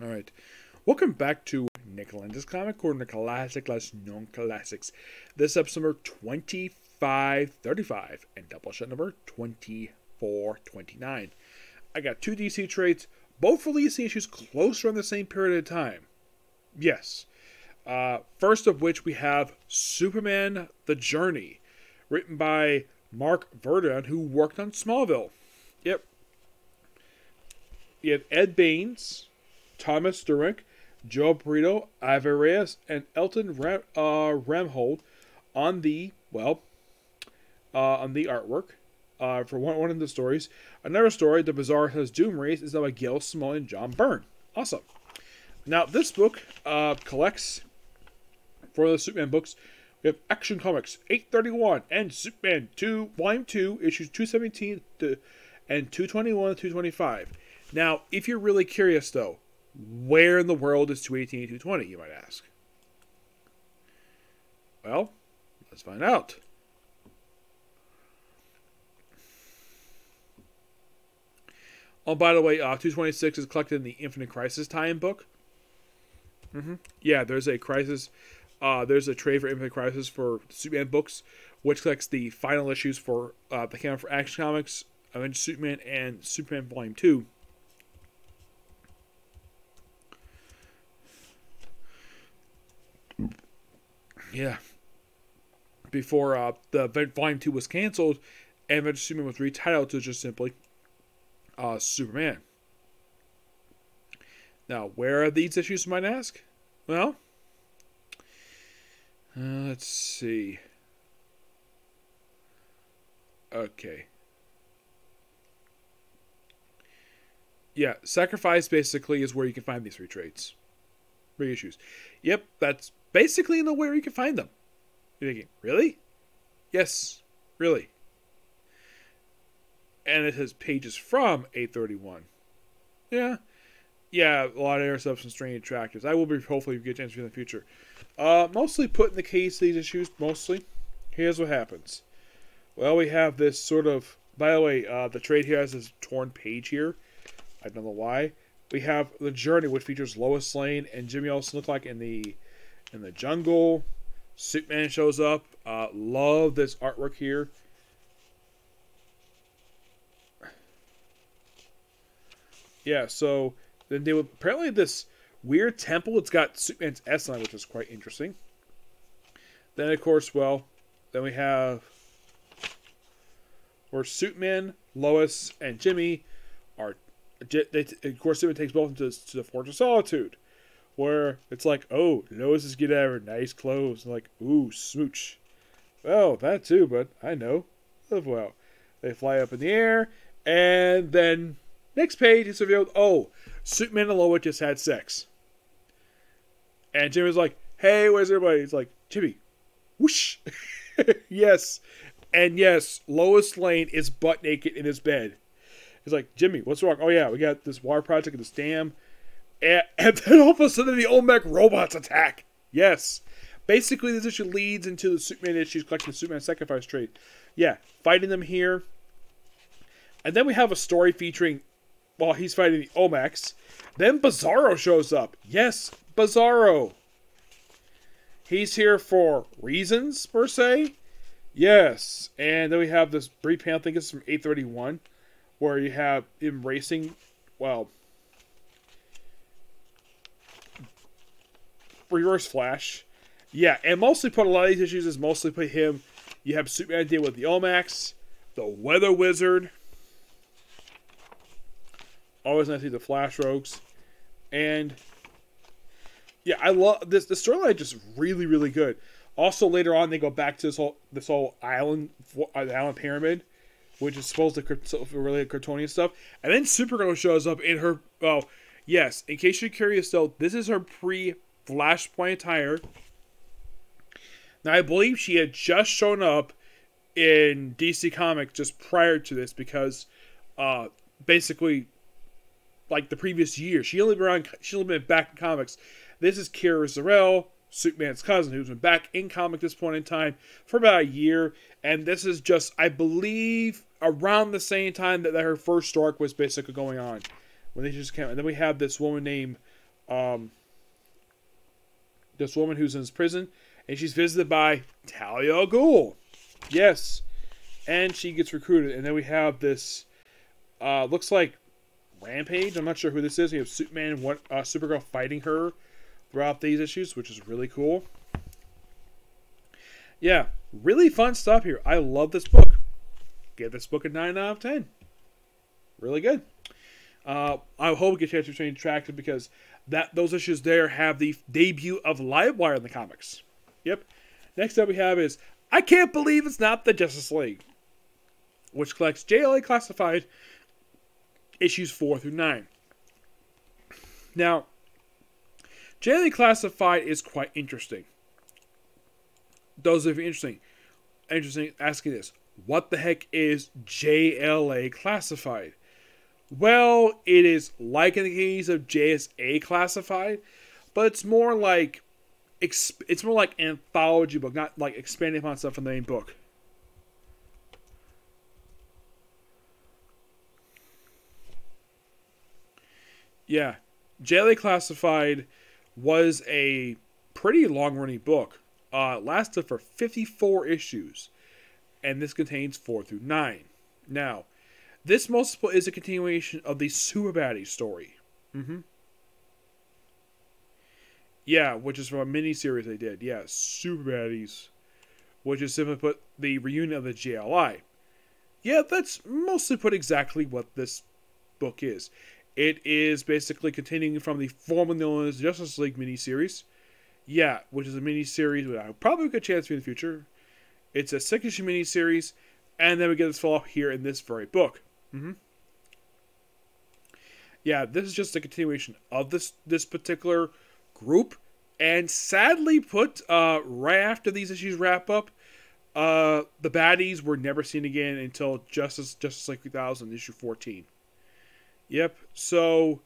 Alright, welcome back to Lenz's Comic Corner, Classic Less Known Classics. This episode number 2535 and Doubleshot number 2429. I got two DC trades, both releasing issues closer on the same period of time. Yes. First of which we have Superman The Journey, written by Mark Verdon, who worked on Smallville. Yep. You have Ed Baines, Thomas Durwick, Joe Brito, Ivor Reyes, and Elton Ramhold on the artwork for one of the stories. Another story, The Bizarre Has Doom Race, is done by Gail Simone and John Byrne. Awesome. Now, this book collects, for the Superman books, we have Action Comics 831 and Superman 2, Volume 2, issues 217 and 221 to 225. Now, if you're really curious, though, where in the world is 218 and 220, you might ask? Well, let's find out. Oh, by the way, 226 is collected in the Infinite Crisis tie-in book. Yeah, there's a Crisis. There's a trade for Infinite Crisis for Superman books, which collects the final issues for the canon for Action Comics, Avengers Superman, and Superman Volume 2. Yeah. Before the Volume 2 was canceled, and Avengers Superman was retitled to just simply Superman. Now, where are these issues, you might ask? Well, let's see. Okay. Yeah, Sacrifice basically is where you can find these three trades. Three issues. Yep, that's basically where you can find them. You're thinking, really? Yes, really. And it has pages from 831. Yeah. Yeah, a lot of air subs and strange attractors. I will be hopefully get a chance to in the future. Mostly put in the case these issues, mostly. Here's what happens. Well, we have this sort of, by the way, the trade here has this torn page here. I don't know why. We have The Journey, which features Lois Lane and Jimmy Olsen look like in the jungle. Superman shows up. Love this artwork here. Yeah, so then they would apparently this weird temple. It's got Superman's S on it, which is quite interesting. Then of course, then we have where Superman, Lois, and Jimmy are. Of course, Superman takes both into to the Fortress of Solitude, where it's like, oh, Lois is getting out of her nice clothes, and like, ooh, smooch. Well, that too, but I know. Well, they fly up in the air, and then next page it's revealed, oh, Superman and Lois just had sex. And Jimmy's like, hey, where's everybody? He's like, Jimmy, whoosh. Yes. And yes, Lois Lane is butt naked in his bed. He's like, Jimmy, what's wrong? Oh yeah, we got this water project at this dam. And then all of a sudden the Olmec robots attack. Yes. Basically, this issue leads into the Superman issues collecting the Superman Sacrifice trade. Yeah, fighting them here. And then we have a story featuring, while he's fighting the Olmecs. Then Bizarro shows up. Yes, Bizarro. He's here for reasons, per se. Yes. And then we have this brief panel, I think it's from 831, where you have him racing, Reverse Flash. Yeah, and mostly put a lot of these issues is mostly put him. You have Superman deal with the Olmecs, the Weather Wizard. Always nice to see the Flash Rogues. And yeah, I love this. The storyline just really, really good. Also, later on, they go back to this whole island pyramid, which is supposed to relate to Kryptonian stuff. And then Supergirl shows up in her. Oh, yes. In case you're curious, though, this is her pre-Flashpoint attire. Now, I believe she had just shown up in DC Comics just prior to this because, basically, like the previous year, she only been back in comics. This is Kara Zor-El, Superman's cousin, who's been back in comics at this point in time for about a year. And this is just, I believe, around the same time that her first arc was basically going on. When they just came, and then we have this woman named um, this woman who's in this prison, and she's visited by Talia al Ghul. Yes, and she gets recruited, and then we have this looks like Rampage. I'm not sure who this is. We have Superman and Supergirl fighting her throughout these issues, which is really cool. Yeah, really fun stuff here. I love this book. Give this book a 9 out of 10. Really good. I hope we get a chance to change Interactive because those issues there have the debut of Livewire in the comics. Yep. Next up we have is I Can't Believe It's Not the Justice League, which collects JLA Classified issues 4 through 9. Now, JLA Classified is quite interesting. Those of you interesting asking this, what the heck is JLA Classified? Well, it is like in the case of JSA Classified, but it's more like anthology book, not like expanding upon stuff from the main book. Yeah, JLA Classified was a pretty long-running book. It lasted for 54 issues, and this contains 4 through 9. Now, this multiple is a continuation of the Super Baddies story. Yeah, which is from a miniseries they did. Yeah, Super Baddies, which is simply put the reunion of the JLI. Yeah, that's mostly put exactly what this book is. It is basically continuing from the formerly known as Justice League miniseries. Yeah, which is a miniseries that I'll probably get a chance to in the future. It's a 6-issue miniseries, and then we get this follow-up here in this very book. Yeah, this is just a continuation of this particular group, and sadly put, right after these issues wrap up, the baddies were never seen again until Justice League 3000, issue 14. Yep, so,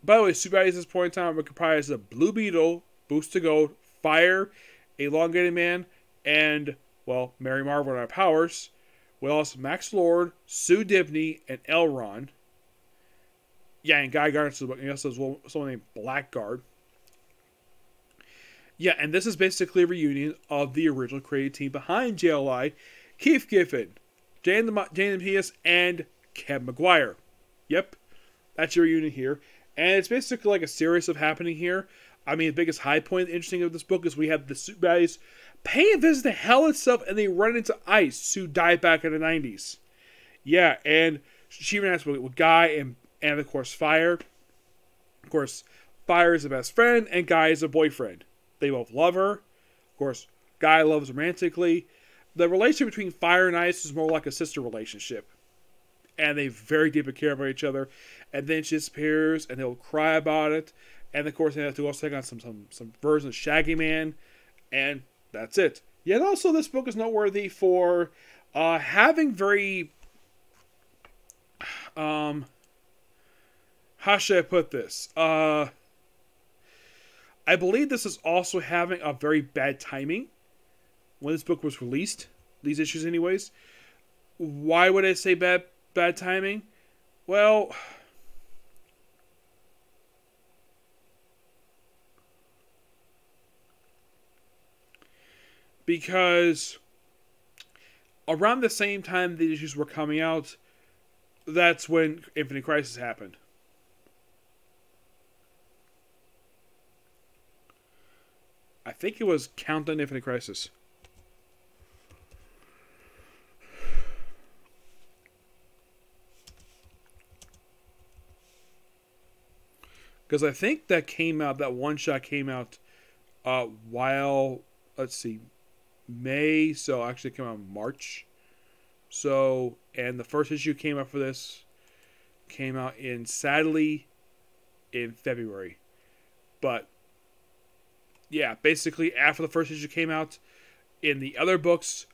by the way, Super Baddies at this point in time are comprised of Blue Beetle, Boost to Gold, Fire, Elongated Man, and, well, Mary Marvel and our powers. We also have Max Lord, Sue Dibney, and Elron. Yeah, and Guy Gardner's book. And he also has someone named Blackguard. Yeah, and this is basically a reunion of the original creative team behind JLI, Keith Giffen, Jane Matthias, and Kev McGuire. Yep, that's your reunion here. And it's basically like a series of happening here. I mean, the biggest high point interesting of this book is we have the Super Baddies paying a visit to hell itself, and they run into Ice, who died back in the 90s. Yeah, and she ran into with Guy and of course Fire. Of course, Fire is the best friend, and Guy is a boyfriend. They both love her. Of course, Guy loves romantically. The relationship between Fire and Ice is more like a sister relationship. And they very deeply care about each other. And then she disappears, and they'll cry about it. And of course, they have to also take on some version of Shaggy Man. And that's it. Yet also, this book is noteworthy for having very... how should I put this? I believe this is also having a very bad timing when this book was released. These issues anyways. Why would I say bad timing? Well... because around the same time the issues were coming out, that's when Infinite Crisis happened. I think it was Countdown Infinite Crisis. Because I think that came out, that one shot came out while, let's see, May, so actually it came out in March. So, and the first issue came out for this came out sadly in February. But yeah, basically after the first issue came out, in the other books,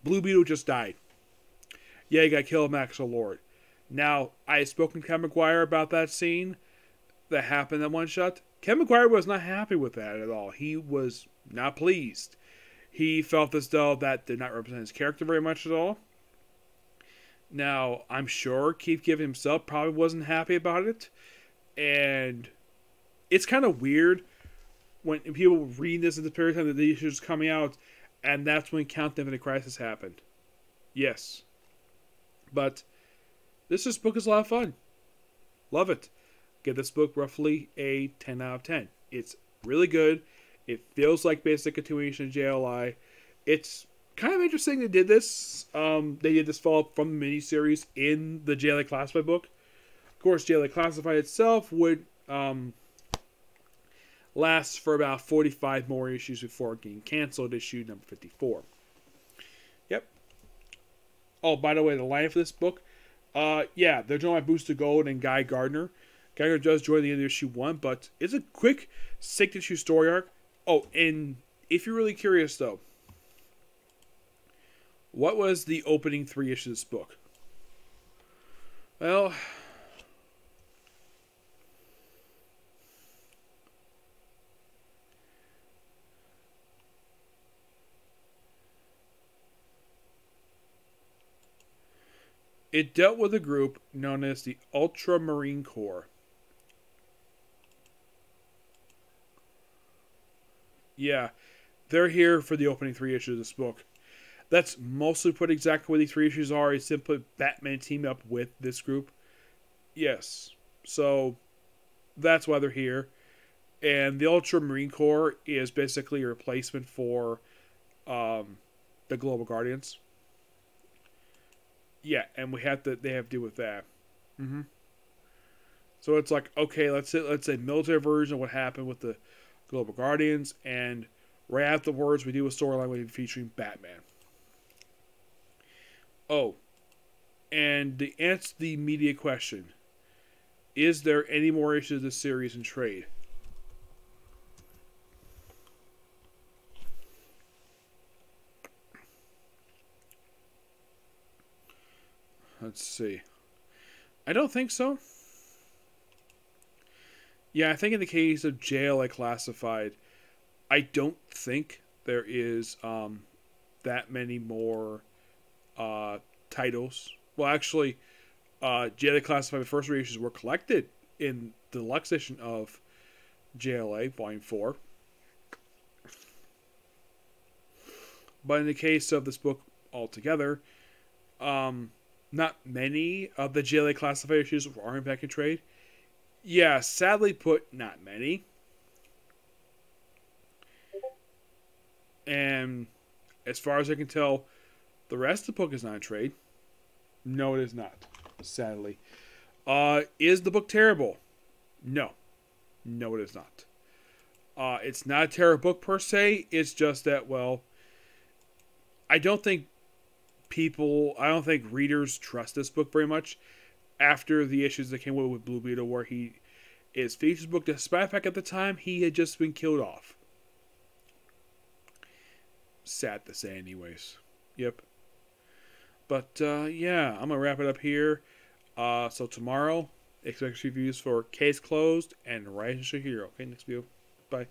Blue Beetle just died. Yeah, he got killed, Max Lord. Now, I had spoken to Ken McGuire about that scene that happened in one shot. Ken McGuire was not happy with that at all. He was not pleased. He felt as though that did not represent his character very much at all. Now, I'm sure Keith Giffen himself probably wasn't happy about it. And it's kind of weird when people read this at the period of time that the issue is coming out, and that's when Count Infinite Crisis happened. Yes. But this book is a lot of fun. Love it. Give this book roughly a 10 out of 10. It's really good. It feels like basic continuation of JLI. It's kind of interesting they did this. They did this follow-up from the miniseries in the JLA Classified book. Of course, JLA Classified itself would last for about 45 more issues before getting canceled, issue number 54. Yep. Oh, by the way, the line for this book, yeah, they're joined by Booster Gold and Guy Gardner. Guy Gardner does join the end of issue 1, but it's a quick 6-issue story arc. Oh, and if you're really curious, though, what was the opening 3 issues of this book? Well, it dealt with a group known as the Ultramarine Corps. Yeah, they're here for the opening 3 issues of this book. That's mostly put exactly what these 3 issues are. Is simply Batman team up with this group. Yes, so that's why they're here. And the Ultramarine Corps is basically a replacement for the Global Guardians. Yeah, and they have to deal with that. Mm-hmm. So it's like, okay, let's say military version of what happened with the Global Guardians, and right afterwards we do a storyline featuring Batman. Oh, and to answer the media question, is there any more issues of this series in trade? Let's see. I don't think so. Yeah, I think in the case of JLA Classified, I don't think there is that many more titles. Well, actually, JLA Classified first reissues were collected in the deluxe edition of JLA Volume 4. But in the case of this book altogether, not many of the JLA Classified issues are in back in trade. Yeah, sadly put, not many. And as far as I can tell, the rest of the book is not in trade. No, it is not. Sadly. Is the book terrible? No. No, it is not. It's not a terrible book per se. It's just that, well, I don't think readers trust this book very much after the issues that came with Blue Beetle, where he is featured book, despite the fact at the time he had just been killed off. Sad to say, anyways. Yep. But yeah, I'm gonna wrap it up here. So tomorrow, expect reviews for Case Closed and Rise of Hero. Okay, next video. Bye.